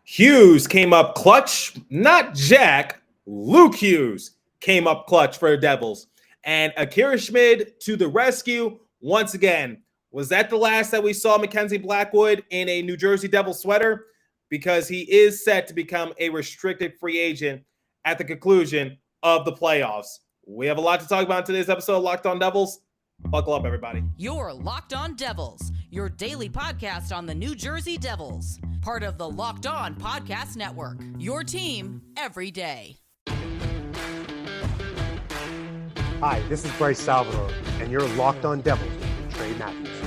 Hughes came up clutch, not Jack. Luke Hughes came up clutch for the Devils. And Akira Schmid to the rescue once again. Was that the last that we saw Mackenzie Blackwood in a New Jersey Devils sweater? Because he is set to become a restricted free agent at the conclusion of the playoffs. We have a lot to talk about in today's episode of Locked On Devils. Buckle up, everybody. You're Locked On Devils, your daily podcast on the New Jersey Devils. Part of the Locked On Podcast Network, your team every day. Hi, this is Bryce Salvador, and you're Locked On Devils with Trey Matthews. Scores!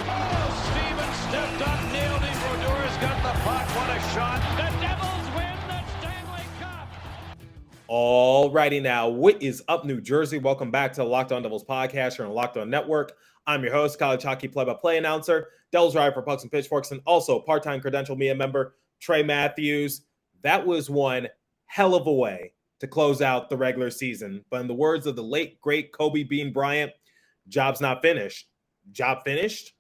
Oh, Stevens stepped up, nailed him. Brodor's got the puck. What a shot. The Devils win the Stanley Cup. Alrighty now, what is up, New Jersey? Welcome back to the Locked On Devils podcast here on the Locked On Network. I'm your host, college hockey play-by-play announcer, Devils writer for Pucks and Pitchforks, and also part-time credential media member, Trey Matthews. That was one hell of a way to close out the regular season. But in the words of the late, great Kobe Bean Bryant, job's not finished. Job finished?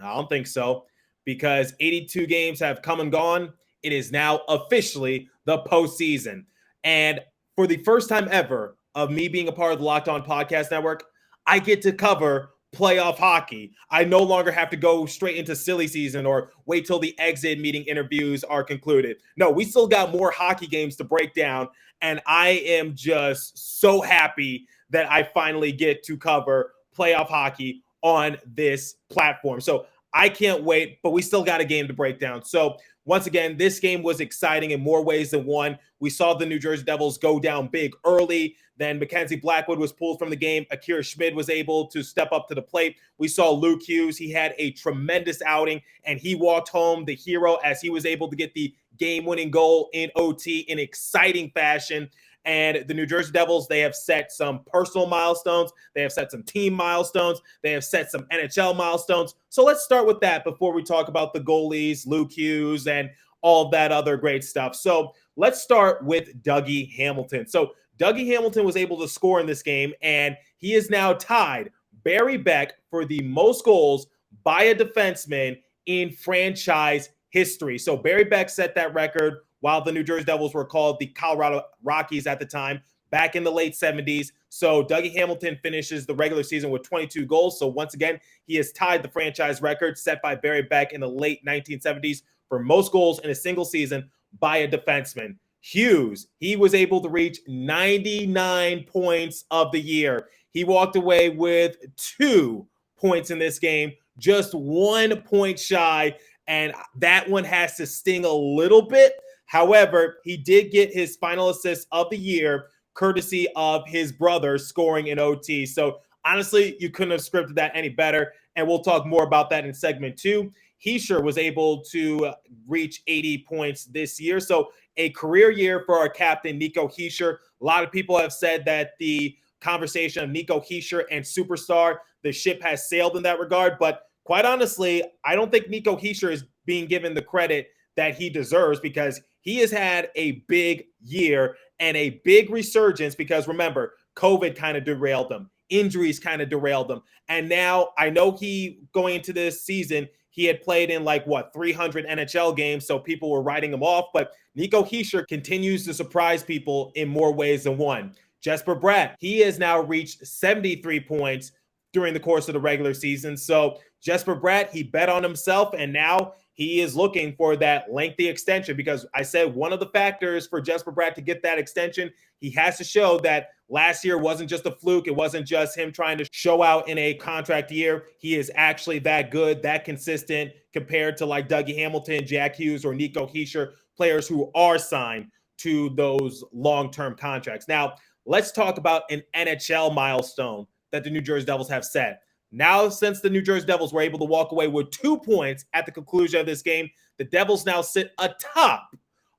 I don't think so, because 82 games have come and gone. It is now officially the postseason. And for the first time ever of me being a part of the Locked On Podcast Network, I get to cover playoff hockey. I no longer have to go straight into silly season or wait till the exit meeting interviews are concluded. No, we still got more hockey games to break down, and I am just so happy that I finally get to cover playoff hockey on this platform. So I can't wait, but we still got a game to break down. So once again, this game was exciting in more ways than one. We saw the New Jersey Devils go down big early. Then Mackenzie Blackwood was pulled from the game. Akira Schmid was able to step up to the plate. We saw Luke Hughes. He had a tremendous outing, and he walked home the hero as he was able to get the game-winning goal in OT in exciting fashion. And the New Jersey Devils, they have set some personal milestones. They have set some team milestones. They have set some NHL milestones. So let's start with that before we talk about the goalies, Luke Hughes, and all that other great stuff. So let's start with Dougie Hamilton. So Dougie Hamilton was able to score in this game, and he is now tied Barry Beck for the most goals by a defenseman in franchise history. So Barry Beck set that record while the New Jersey Devils were called the Colorado Rockies at the time, back in the late 70s. So Dougie Hamilton finishes the regular season with 22 goals. So once again, he has tied the franchise record set by Barry Beck in the late 1970s for most goals in a single season by a defenseman. Hughes, he was able to reach 99 points of the year. He walked away with 2 points in this game, just 1 point shy, and that one has to sting a little bit. However, he did get his final assist of the year, courtesy of his brother scoring in OT. So honestly, you couldn't have scripted that any better, and we'll talk more about that in segment 2. Hischier was able to reach 80 points this year. So a career year for our captain, Nico Hischier. A lot of people have said that the conversation of Nico Hischier and superstar, the ship has sailed in that regard. But quite honestly, I don't think Nico Hischier is being given the credit that he deserves, because he has had a big year and a big resurgence, because remember, COVID kind of derailed him. Injuries kind of derailed him. And now I know he, going into this season, he had played in 300 NHL games, so people were writing him off. But Nico Hischier continues to surprise people in more ways than one. Jesper Bratt, he has now reached 73 points during the course of the regular season. So Jesper Bratt, he bet on himself, and now he is looking for that lengthy extension, because I said one of the factors for Jesper Bratt to get that extension, he has to show that last year wasn't just a fluke. It wasn't just him trying to show out in a contract year. He is actually that good, that consistent, compared to Dougie Hamilton, Jack Hughes, or Nico Hischier, players who are signed to those long-term contracts. Now, let's talk about an NHL milestone that the New Jersey Devils have set. Now, since the New Jersey Devils were able to walk away with 2 points at the conclusion of this game, the Devils now sit atop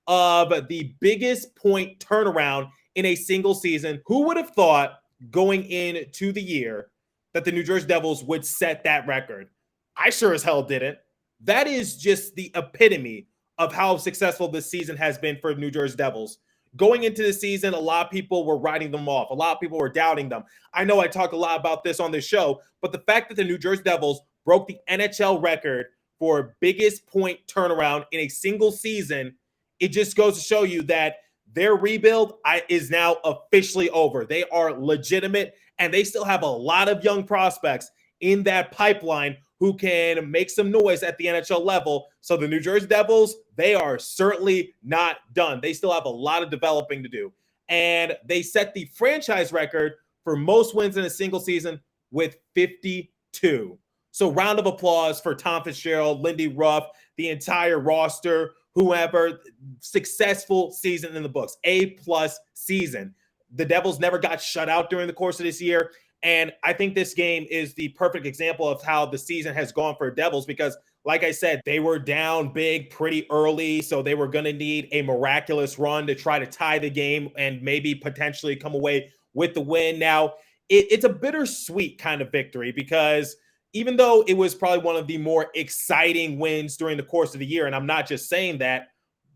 of the biggest point turnaround in a single season. Who would have thought going into the year that the New Jersey Devils would set that record? I sure as hell didn't. That is just the epitome of how successful this season has been for New Jersey Devils. Going into the season, a lot of people were writing them off. A lot of people were doubting them. I know I talk a lot about this on this show, but the fact that the New Jersey Devils broke the NHL record for biggest point turnaround in a single season, it just goes to show you that their rebuild is now officially over. They are legitimate, and they still have a lot of young prospects in that pipeline who can make some noise at the NHL level. So the New Jersey Devils, they are certainly not done. They still have a lot of developing to do. And they set the franchise record for most wins in a single season with 52. So round of applause for Tom Fitzgerald, Lindy Ruff, the entire roster, whoever. Successful season in the books. A-plus season. The Devils never got shut out during the course of this year. And I think this game is the perfect example of how the season has gone for Devils because, like I said, they were down big pretty early, so they were going to need a miraculous run to try to tie the game and maybe potentially come away with the win. Now, it's a bittersweet kind of victory because even though it was probably one of the more exciting wins during the course of the year, and I'm not just saying that,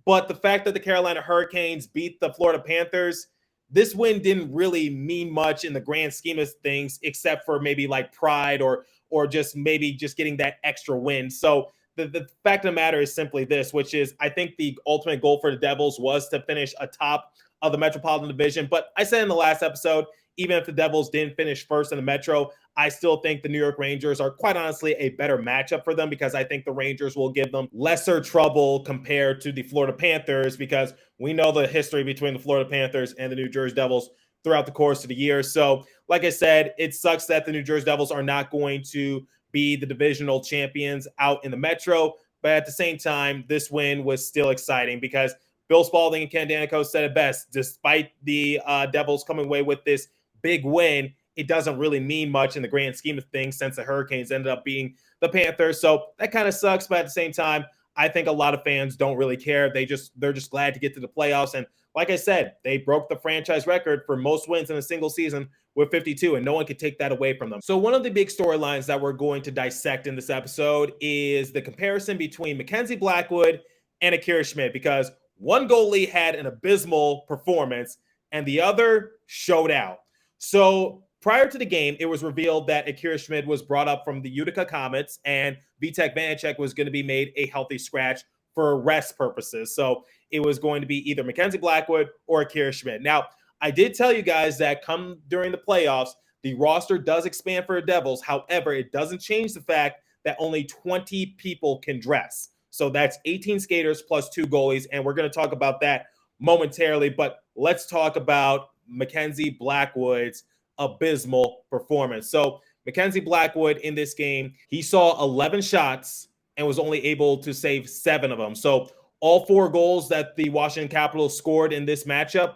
but the fact that the Carolina Hurricanes beat the Florida Panthers, this win didn't really mean much in the grand scheme of things, except for maybe like pride or just maybe just getting that extra win. So the fact of the matter is simply this, which is I think the ultimate goal for the Devils was to finish atop of the Metropolitan Division. But I said in the last episode, even if the Devils didn't finish first in the Metro, I still think the New York Rangers are quite honestly a better matchup for them because I think the Rangers will give them lesser trouble compared to the Florida Panthers because we know the history between the Florida Panthers and the New Jersey Devils throughout the course of the year. So, like I said, it sucks that the New Jersey Devils are not going to be the divisional champions out in the Metro. But at the same time, this win was still exciting because Bill Spalding and Ken Danico said it best. Despite the Devils coming away with this big win, it doesn't really mean much in the grand scheme of things since the Hurricanes ended up being the Panthers. So that kind of sucks. But at the same time, I think a lot of fans don't really care. They're just glad to get to the playoffs. And like I said, they broke the franchise record for most wins in a single season with 52, and no one could take that away from them. So one of the big storylines that we're going to dissect in this episode is the comparison between Mackenzie Blackwood and Akira Schmid, because one goalie had an abysmal performance and the other showed out. So prior to the game, it was revealed that Akira Schmid was brought up from the Utica Comets and Vitek Vanacek was going to be made a healthy scratch for rest purposes. So it was going to be either Mackenzie Blackwood or Akira Schmid. Now, I did tell you guys that come during the playoffs, the roster does expand for the Devils. However, it doesn't change the fact that only 20 people can dress. So that's 18 skaters plus 2 goalies, and we're going to talk about that momentarily. But let's talk about Mackenzie Blackwood's abysmal performance. So Mackenzie Blackwood in this game, he saw 11 shots and was only able to save 7 of them. So all 4 goals that the Washington Capitals scored in this matchup,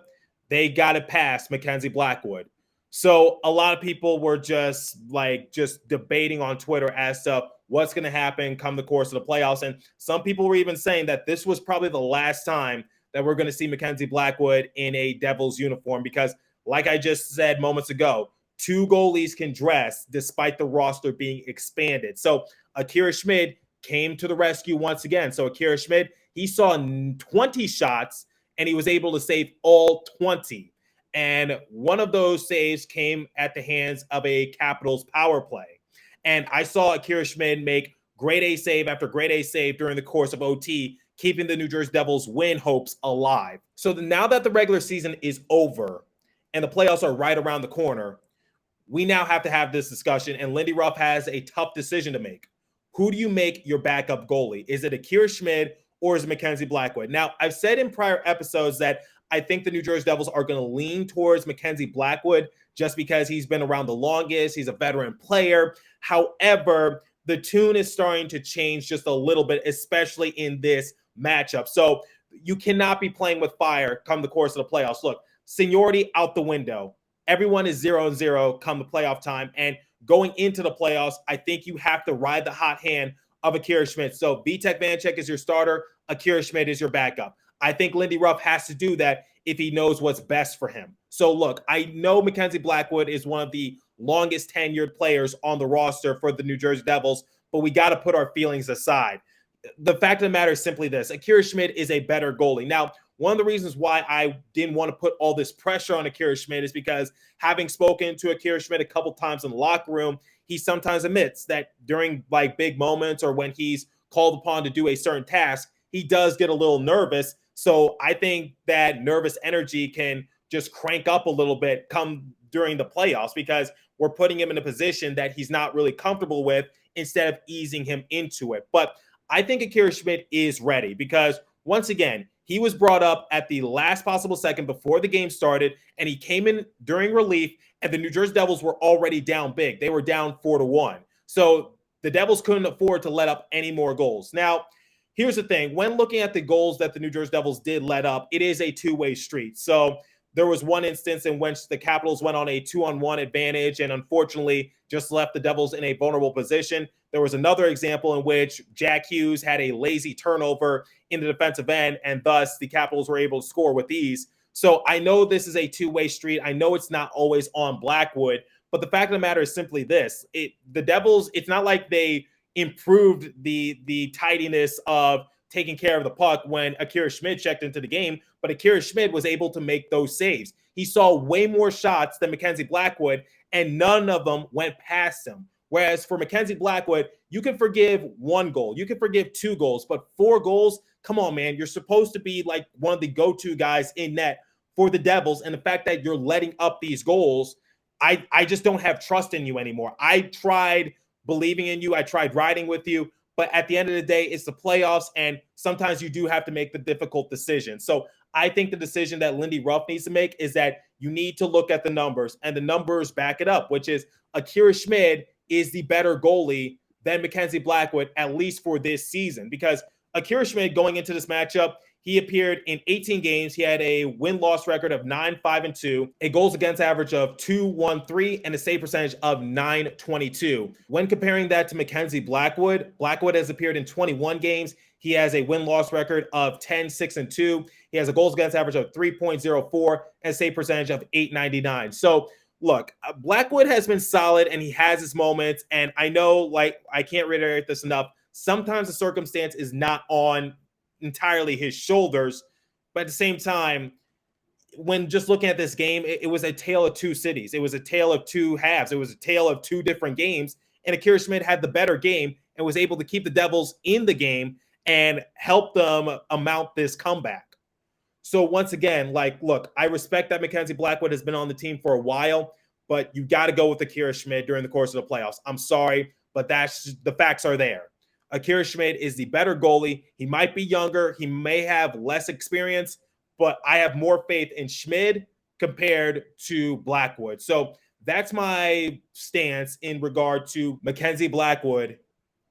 they got it past Mackenzie Blackwood. So a lot of people were just debating on Twitter as to what's going to happen come the course of the playoffs. And some people were even saying that this was probably the last time that we're going to see Mackenzie Blackwood in a Devils uniform because, like I just said moments ago, 2 goalies can dress despite the roster being expanded. So Akira Schmid came to the rescue once again. So Akira Schmid, he saw 20 shots and he was able to save all 20. And one of those saves came at the hands of a Capitals power play. And I saw Akira Schmid make grade A save after grade A save during the course of OT, keeping the New Jersey Devils win hopes alive. So now that the regular season is over and the playoffs are right around the corner, we now have to have this discussion. And Lindy Ruff has a tough decision to make. Who do you make your backup goalie? Is it Akira Schmid or is it Mackenzie Blackwood? Now, I've said in prior episodes that I think the New Jersey Devils are going to lean towards Mackenzie Blackwood just because he's been around the longest. He's a veteran player. However, the tune is starting to change just a little bit, especially in this matchup. So you cannot be playing with fire come the course of the playoffs. Look, seniority out the window. Everyone is 0-0 come the playoff time. And going into the playoffs, I think you have to ride the hot hand of Akira Schmid. So Vitek Vanacek is your starter. Akira Schmid is your backup. I think Lindy Ruff has to do that if he knows what's best for him. So look, I know Mackenzie Blackwood is one of the longest tenured players on the roster for the New Jersey Devils, but we got to put our feelings aside. The fact of the matter is simply this. Akira Schmid is a better goalie. Now, one of the reasons why I didn't want to put all this pressure on Akira Schmid is because having spoken to Akira Schmid a couple times in the locker room, he sometimes admits that during big moments or when he's called upon to do a certain task, he does get a little nervous. So I think that nervous energy can just crank up a little bit come during the playoffs, because we're putting him in a position that he's not really comfortable with instead of easing him into it. But I think Akira Schmid is ready, because once again, he was brought up at the last possible second before the game started, and he came in during relief, and the New Jersey Devils were already down big. They were down 4-1. So the Devils couldn't afford to let up any more goals. Now, here's the thing. When looking at the goals that the New Jersey Devils did let up, it is a two-way street. So there was one instance in which the Capitals went on a 2-on-1 advantage and unfortunately just left the Devils in a vulnerable position. There was another example in which Jack Hughes had a lazy turnover in the defensive end, and thus the Capitals were able to score with ease. So I know this is a two-way street. I know it's not always on Blackwood, but the fact of the matter is simply this. The Devils, it's not like they improved the tidiness of taking care of the puck when Akira Schmid checked into the game, but Akira Schmid was able to make those saves. He saw way more shots than Mackenzie Blackwood, and none of them went past him. Whereas for Mackenzie Blackwood, you can forgive one goal, you can forgive 2 goals, but 4 goals, come on, man. You're supposed to be like one of the go-to guys in net for the Devils, and the fact that you're letting up these goals, I just don't have trust in you anymore. I tried believing in you. I tried riding with you. But at the end of the day, it's the playoffs, and sometimes you do have to make the difficult decision. So I think the decision that Lindy Ruff needs to make is that you need to look at the numbers, and the numbers back it up, which is Akira Schmid is the better goalie than Mackenzie Blackwood, at least for this season. Because Akira Schmid, going into this matchup, he appeared in 18 games. He had a win-loss record of 9-5-2, a goals against average of 2.13, and a save percentage of 9.22. When comparing that to Mackenzie Blackwood, Blackwood has appeared in 21 games. He has a win-loss record of 10-6-2. He has a goals against average of 3.04 and a save percentage of 8.99. So look, Blackwood has been solid, and he has his moments. And I know, like, I can't reiterate this enough. Sometimes the circumstance is not on entirely his shoulders, but at the same time, when just looking at this game, it was a tale of two cities. It was a tale of two halves. It was a tale of two different games, and Akira Schmid had the better game and was able to keep the Devils in the game and help them amount this comeback. So once again, like, look, I respect that Mackenzie Blackwood has been on the team for a while, but you got to go with Akira Schmid during the course of the playoffs. I'm sorry, but that's the facts are there. Akira Schmid is the better goalie. He might be younger. He may have less experience, but I have more faith in Schmid compared to Blackwood. So that's my stance in regard to Mackenzie Blackwood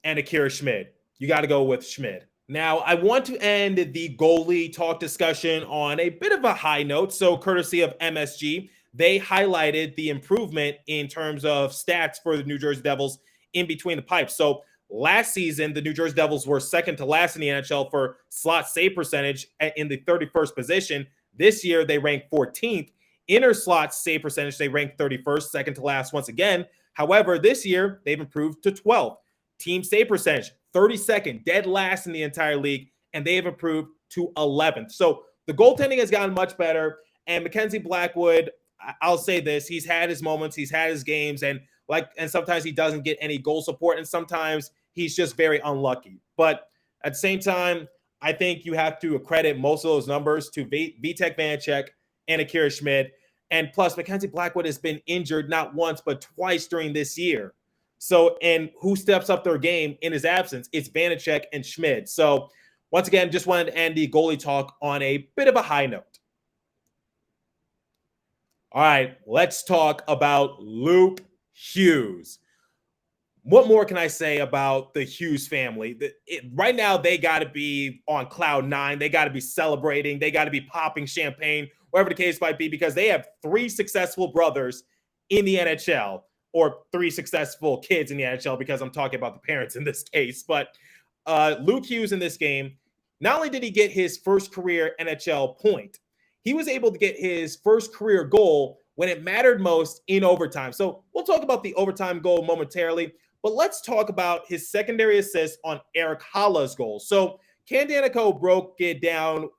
and Akira Schmid. You got to go with Schmid. Now, I want to end the goalie talk discussion on a bit of a high note. So courtesy of MSG, they highlighted the improvement in terms of stats for the New Jersey Devils in between the pipes. So last season, the New Jersey Devils were second to last in the NHL for slot save percentage in the 31st position. This year, they ranked 14th. Inner slot save percentage, they ranked 31st, second to last once again. However, this year, they've improved to 12th. Team save percentage, 32nd, dead last in the entire league, and they have improved to 11th. So the goaltending has gotten much better, and Mackenzie Blackwood, I'll say this, he's had his moments, he's had his games, and sometimes he doesn't get any goal support, and sometimes he's just very unlucky. But at the same time, I think you have to accredit most of those numbers to Vitek Vanacek and Akira Schmid. And plus, Mackenzie Blackwood has been injured not once, but twice during this year. So, and who steps up their game in his absence? It's Vanacek and Schmid. So, once again, just wanted to end the goalie talk on a bit of a high note. All right, let's talk about Luke Hughes. What more can I say about the Hughes family? Right now, they got to be on cloud 9. They got to be celebrating. They got to be popping champagne, whatever the case might be, because they have 3 successful brothers in the NHL, or 3 successful kids in the NHL, because I'm talking about the parents in this case. But Luke Hughes in this game, not only did he get his first career NHL point, he was able to get his first career goal when it mattered most in overtime. So we'll talk about the overtime goal momentarily, but let's talk about his secondary assist on Eric Halla's goal. So Ken Danico broke it down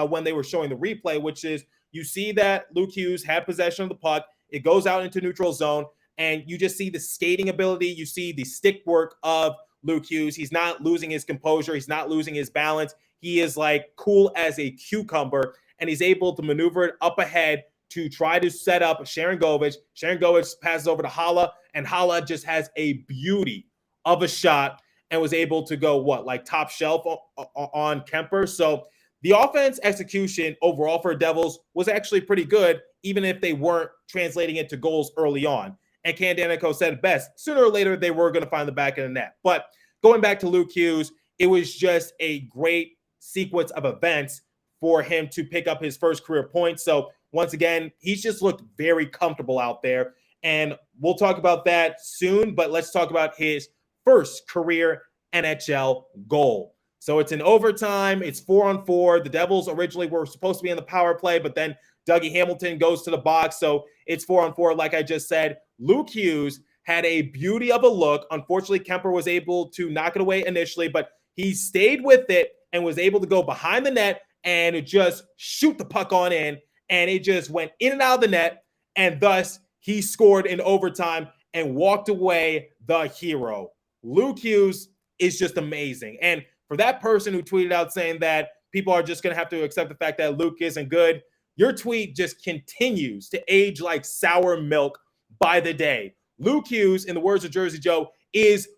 when they were showing the replay, which is you see that Luke Hughes had possession of the puck. It goes out into neutral zone, and you just see the skating ability. You see the stick work of Luke Hughes. He's not losing his composure. He's not losing his balance. He is like cool as a cucumber, and he's able to maneuver it up ahead to try to set up Sharon Govich. Sharon Govich passes over to Hala, and Hala just has a beauty of a shot and was able to go, like top shelf on Kemper. So the offense execution overall for Devils was actually pretty good, even if they weren't translating it to goals early on. And Ken Danico said it best, sooner or later they were going to find the back of the net. But going back to Luke Hughes, it was just a great sequence of events for him to pick up his first career point. So once again, he's just looked very comfortable out there. And we'll talk about that soon, but let's talk about his first career NHL goal. So it's in overtime. It's 4-on-4. The Devils originally were supposed to be in the power play, but then Dougie Hamilton goes to the box. So it's 4-on-4, like I just said. Luke Hughes had a beauty of a look. Unfortunately, Kemper was able to knock it away initially, but he stayed with it and was able to go behind the net and just shoot the puck on in. And it just went in and out of the net. And thus, he scored in overtime and walked away the hero. Luke Hughes is just amazing. And for that person who tweeted out saying that people are just going to have to accept the fact that Luke isn't good, your tweet just continues to age like sour milk by the day. Luke Hughes, in the words of Jersey Joe, is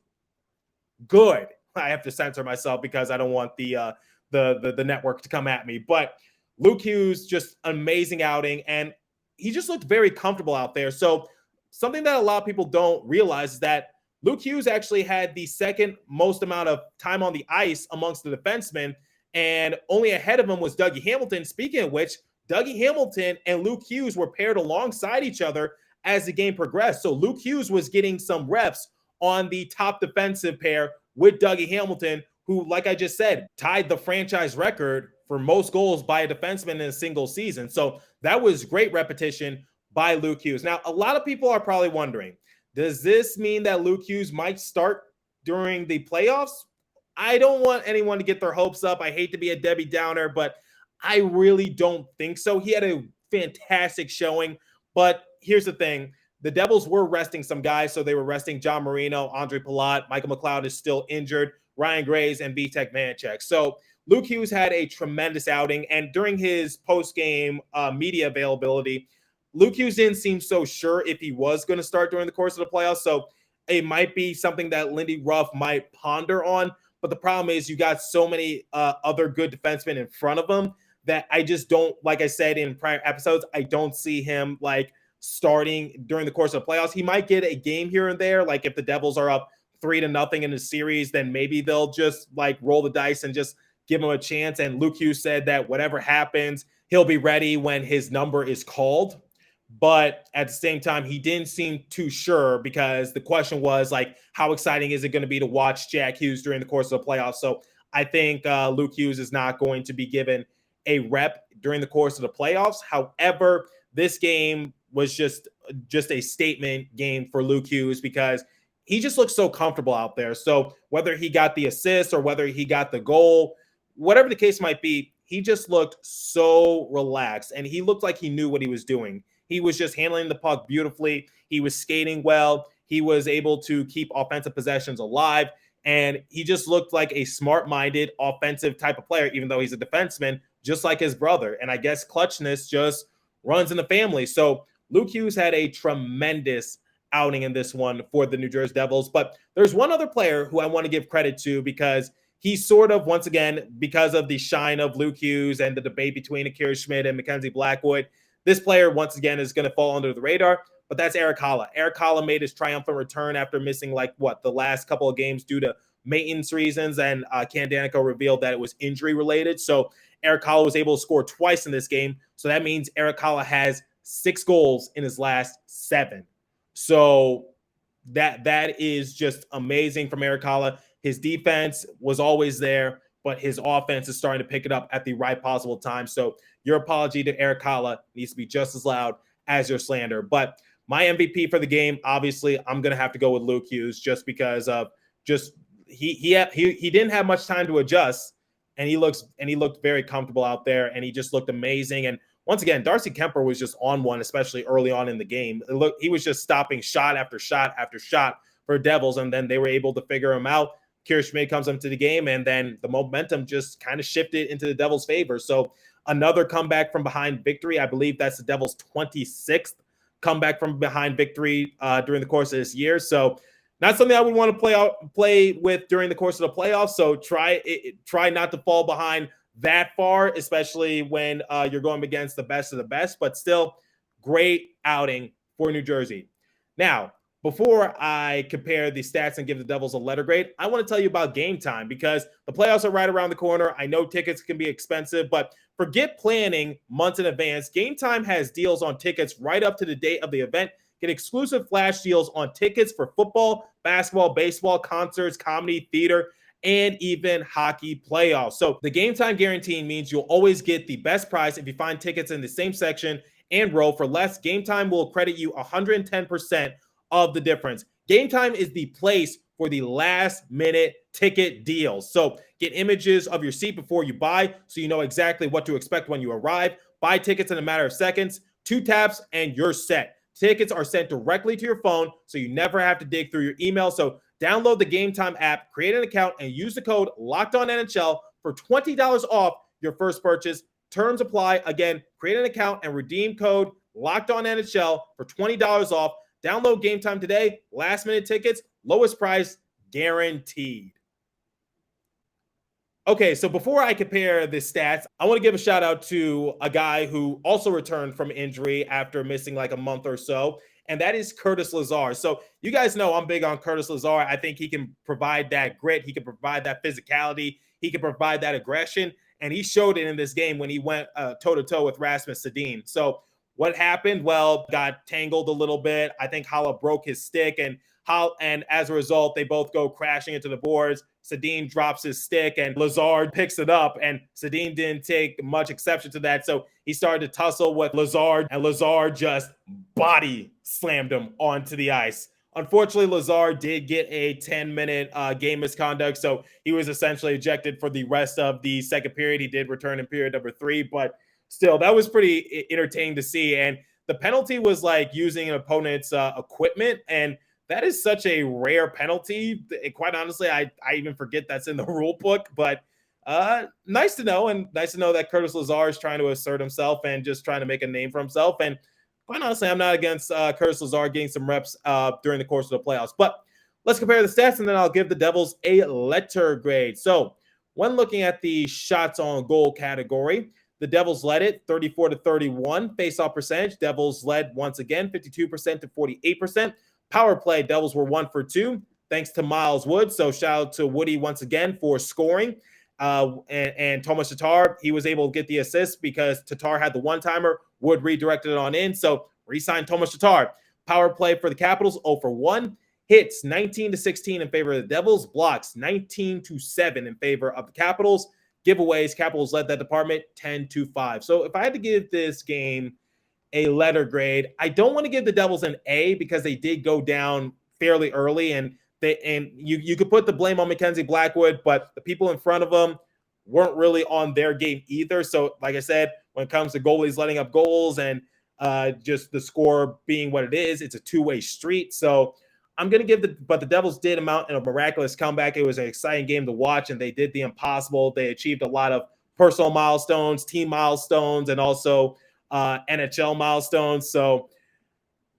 good. I have to censor myself because I don't want the network to come at me. But Luke Hughes, just amazing outing, and he just looked very comfortable out there. So something that a lot of people don't realize is that Luke Hughes actually had the second most amount of time on the ice amongst the defensemen, and only ahead of him was Dougie Hamilton. Speaking of which, Dougie Hamilton and Luke Hughes were paired alongside each other as the game progressed. So Luke Hughes was getting some reps on the top defensive pair with Dougie Hamilton, who, like I just said, tied the franchise record for most goals by a defenseman in a single season. So that was great repetition by Luke Hughes. Now, a lot of people are probably wondering, does this mean that Luke Hughes might start during the playoffs? I don't want anyone to get their hopes up. I hate to be a Debbie Downer, but I really don't think so. He had a fantastic showing, but here's the thing. The Devils were resting some guys, so they were resting John Marino, Andre Palat, Michael McLeod is still injured, Ryan Graves, and Vitek Vanacek. So Luke Hughes had a tremendous outing, and during his post-game media availability, Luke Hughes didn't seem so sure if he was going to start during the course of the playoffs, so it might be something that Lindy Ruff might ponder on, but the problem is you got so many other good defensemen in front of him that I just don't, like I said in prior episodes, I don't see him like starting during the course of the playoffs. He might get a game here and there, like if the Devils are up 3-0 in the series, then maybe they'll just like roll the dice and just give him a chance. And Luke Hughes said that whatever happens, he'll be ready when his number is called. But at the same time, he didn't seem too sure because the question was like, how exciting is it going to be to watch Jack Hughes during the course of the playoffs? So I think Luke Hughes is not going to be given a rep during the course of the playoffs. However, this game was just a statement game for Luke Hughes because he just looks so comfortable out there. So whether he got the assist or whether he got the goal, whatever the case might be, he just looked so relaxed and he looked like he knew what he was doing. He was just handling the puck beautifully. He was skating well. He was able to keep offensive possessions alive. And he just looked like a smart-minded offensive type of player, even though he's a defenseman, just like his brother. And I guess clutchness just runs in the family. So Luke Hughes had a tremendous outing in this one for the New Jersey Devils. But there's one other player who I want to give credit to because he sort of, once again, because of the shine of Luke Hughes and the debate between Akira Schmid and Mackenzie Blackwood, this player, once again, is going to fall under the radar, but that's Erik Haula. Erik Haula made his triumphant return after missing, the last couple of games due to maintenance reasons, and Ken Danico revealed that it was injury-related. So Erik Haula was able to score twice in this game, so that means Erik Haula has 6 goals in his last 7. So that is just amazing from Erik Haula. His defense was always there, but his offense is starting to pick it up at the right possible time. So your apology to Erik Haula needs to be just as loud as your slander. But my MVP for the game, obviously, I'm going to have to go with Luke Hughes just because of he didn't have much time to adjust, and he looked very comfortable out there, and he just looked amazing. And once again, Darcy Kemper was just on one, especially early on in the game. He was just stopping shot after shot after shot for Devils, and then they were able to figure him out. Akira Schmid comes into the game, and then the momentum just kind of shifted into the Devils' favor. So another comeback from behind victory. I believe that's the Devils' 26th comeback from behind victory during the course of this year. So not something I would want to play with during the course of the playoffs. So try not to fall behind that far, especially when you're going against the best of the best. But still, great outing for New Jersey. Now, before I compare the stats and give the Devils a letter grade, I want to tell you about Game Time because the playoffs are right around the corner. I know tickets can be expensive, but forget planning months in advance. Game Time has deals on tickets right up to the date of the event. Get exclusive flash deals on tickets for football, basketball, baseball, concerts, comedy, theater, and even hockey playoffs. So the Game Time guarantee means you'll always get the best price if you find tickets in the same section and row for less. Game Time will credit you 110% of the difference. Game Time is the place for the last minute ticket deals. So get images of your seat before you buy so you know exactly what to expect when you arrive. Buy tickets in a matter of seconds, 2 taps, and you're set. Tickets are sent directly to your phone so you never have to dig through your email. So download the Game Time app, create an account, and use the code LOCKEDONNHL for $20 off your first purchase. Terms apply. Again, create an account and redeem code LOCKEDONNHL for $20 off. Download Game Time today. Last minute tickets, lowest price guaranteed. Okay, so before I compare the stats, I want to give a shout out to a guy who also returned from injury after missing like a month or so, and that is Curtis Lazar. So you guys know I'm big on Curtis Lazar. I think he can provide that grit. He can provide that physicality. He can provide that aggression, and he showed it in this game when he went toe-to-toe with Rasmus Sedin. So what happened? Well, got tangled a little bit. I think Hala broke his stick, and as a result, they both go crashing into the boards. Sedin drops his stick, and Lazar picks it up, and Sedin didn't take much exception to that. So he started to tussle with Lazar, and Lazar just body slammed him onto the ice. Unfortunately, Lazar did get a 10-minute game misconduct, so he was essentially ejected for the rest of the second period. He did return in period number 3, but still, that was pretty entertaining to see. And the penalty was like using an opponent's equipment, and that is such a rare penalty. Quite honestly, I even forget that's in the rule book, but nice to know. And nice to know that Curtis Lazar is trying to assert himself and just trying to make a name for himself. And quite honestly, I'm not against Curtis Lazar getting some reps during the course of the playoffs. But let's compare the stats, and then I'll give the Devils a letter grade. So when looking at the shots on goal category, the Devils led it 34-31. Face-off percentage, Devils led once again 52% to 48%. Power play, Devils were 1 for 2, thanks to Miles Wood. So shout out to Woody once again for scoring. And Tomas Tatar, he was able to get the assist because Tatar had the one-timer. Wood redirected it on in. So re-signed Tomas Tatar. Power play for the Capitals, 0 for 1. Hits, 19-16 in favor of the Devils. Blocks, 19-7 in favor of the Capitals. Giveaways, Capitals led that department, 10-5. So if I had to give this game a letter grade, I don't want to give the Devils an A because they did go down fairly early, and you could put the blame on Mackenzie Blackwood, but the people in front of them weren't really on their game either. So like I said, when it comes to goalies letting up goals and just the score being what it is, it's a two-way street. So I'm going to give but the Devils did amount in a miraculous comeback. It was an exciting game to watch, and they did the impossible. They achieved a lot of personal milestones, team milestones, and also NHL milestones. So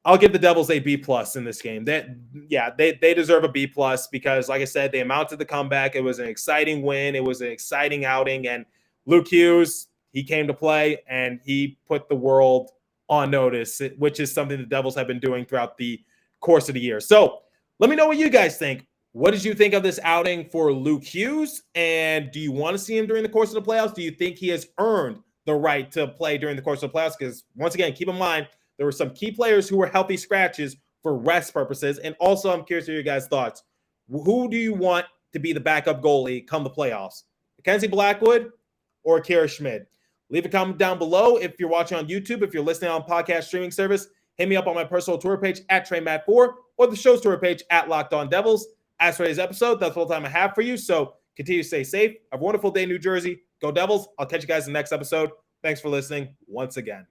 I'll give the Devils a B+ in this game. They deserve a B+ because, like I said, they amounted the comeback. It was an exciting win. It was an exciting outing. And Luke Hughes, he came to play, and he put the world on notice, which is something the Devils have been doing throughout the course of the year. So let me know what you guys think. What did you think of this outing for Luke Hughes? And do you want to see him during the course of the playoffs? Do you think he has earned the right to play during the course of the playoffs? Because once again, keep in mind, there were some key players who were healthy scratches for rest purposes. And also, I'm curious to hear your guys' thoughts. Who do you want to be the backup goalie come the playoffs? Mackenzie Blackwood or Akira Schmid? Leave a comment down below if you're watching on YouTube. If you're listening on podcast streaming service, hit me up on my personal Twitter page at TreyMatt4 or the show's Twitter page at Locked On Devils. As for today's episode, that's all the time I have for you. So continue to stay safe. Have a wonderful day, New Jersey. Go Devils. I'll catch you guys in the next episode. Thanks for listening once again.